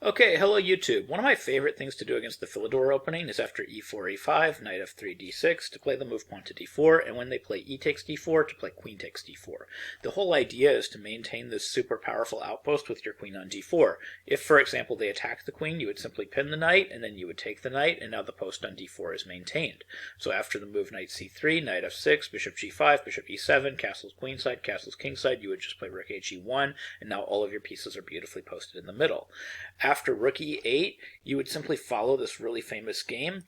Okay, hello YouTube. One of my favorite things to do against the Philidor opening is after e4, e5, knight f3, d6 to play the move pawn to d4, and when they play e takes d4 to play queen takes d4. The whole idea is to maintain this super powerful outpost with your queen on d4. If, for example, they attack the queen, you would simply pin the knight, and then you would take the knight, and now the post on d4 is maintained. So after the move knight c3, knight f6, bishop g5, bishop e7, castles queenside, castles kingside, you would just play rook he1, and now all of your pieces are beautifully posted in the middle. After rook e8, you would simply follow this really famous game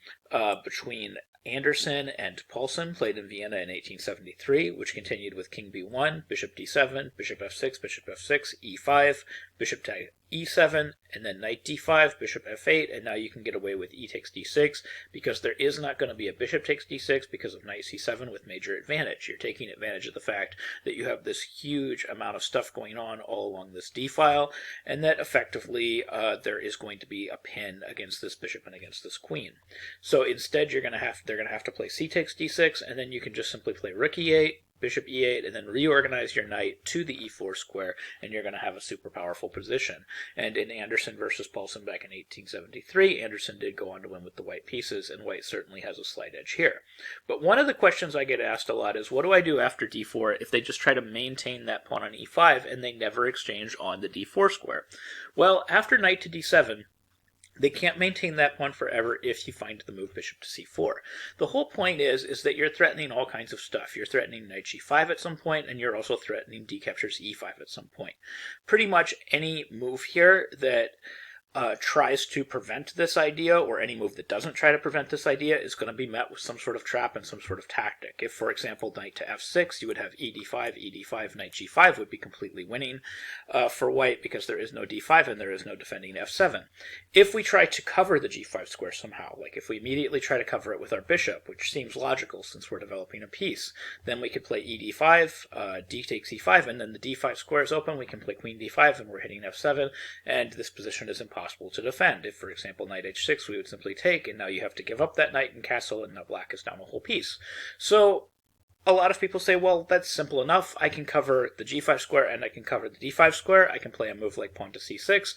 between Anderson and Paulsen, played in Vienna in 1873, which continued with king b1, bishop d7, bishop f6, e5, bishop to e7, and then knight d5, bishop f8, and now you can get away with e takes d6, because there is not going to be a bishop takes d6 because of knight c7 with major advantage. You're taking advantage of the fact that you have this huge amount of stuff going on all along this d-file, and that effectively there is going to be a pin against this bishop and against this queen. So instead they're going to have to play c takes d6, and then you can just simply play rook e8, bishop e8, and then reorganize your knight to the e4 square, and you're going to have a super powerful position. And in Anderson versus Paulsen back in 1873, Anderson did go on to win with the white pieces, and white certainly has a slight edge here. But one of the questions I get asked a lot is, what do I do after d4 if they just try to maintain that pawn on e5 and they never exchange on the d4 square? Well, after knight to d7, they can't maintain that pawn forever if you find the move bishop to c4. The whole point is that you're threatening all kinds of stuff. You're threatening knight g5 at some point, and you're also threatening d captures e5 at some point. Pretty much any move here that tries to prevent this idea, or any move that doesn't try to prevent this idea, is going to be met with some sort of trap and some sort of tactic. If, for example, knight to f6, you would have ed5, knight g5 would be completely winning for white, because there is no d5 and there is no defending f7. If we try to cover the g5 square somehow, like if we immediately try to cover it with our bishop, which seems logical since we're developing a piece, then we could play ed5, d takes e5, and then the d5 square is open, we can play queen d5, and we're hitting f7, and this position is impossible to defend. If, for example, knight h6, we would simply take, and now you have to give up that knight and castle, and now black is down a whole piece. So a lot of people say, well, that's simple enough. I can cover the g5 square and I can cover the d5 square. I can play a move like pawn to c6.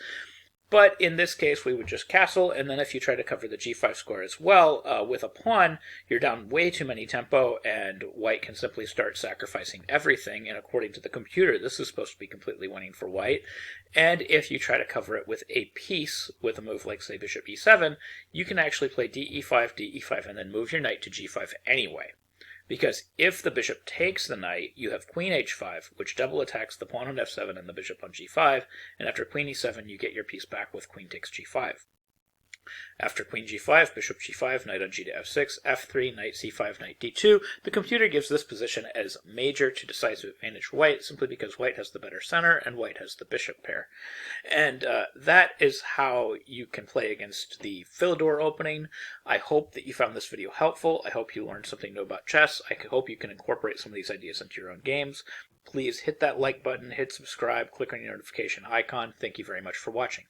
But in this case, we would just castle, and then if you try to cover the g5 square as well with a pawn, you're down way too many tempo, and white can simply start sacrificing everything, and according to the computer, this is supposed to be completely winning for white. And if you try to cover it with a piece, with a move like, say, bishop e7, you can actually play de5, and then move your knight to g5 anyway. Because if the bishop takes the knight, you have queen h5, which double attacks the pawn on f7 and the bishop on g5, and after queen e7, you get your piece back with queen takes g5. After queen g5, bishop g5, knight on g to f6, f3, knight c5, knight d2, the computer gives this position as major to decisive advantage for white, simply because white has the better center and white has the bishop pair. And that is how you can play against the Philidor opening. I hope that you found this video helpful. I hope you learned something new about chess. I hope you can incorporate some of these ideas into your own games. Please hit that like button, hit subscribe, click on your notification icon. Thank you very much for watching.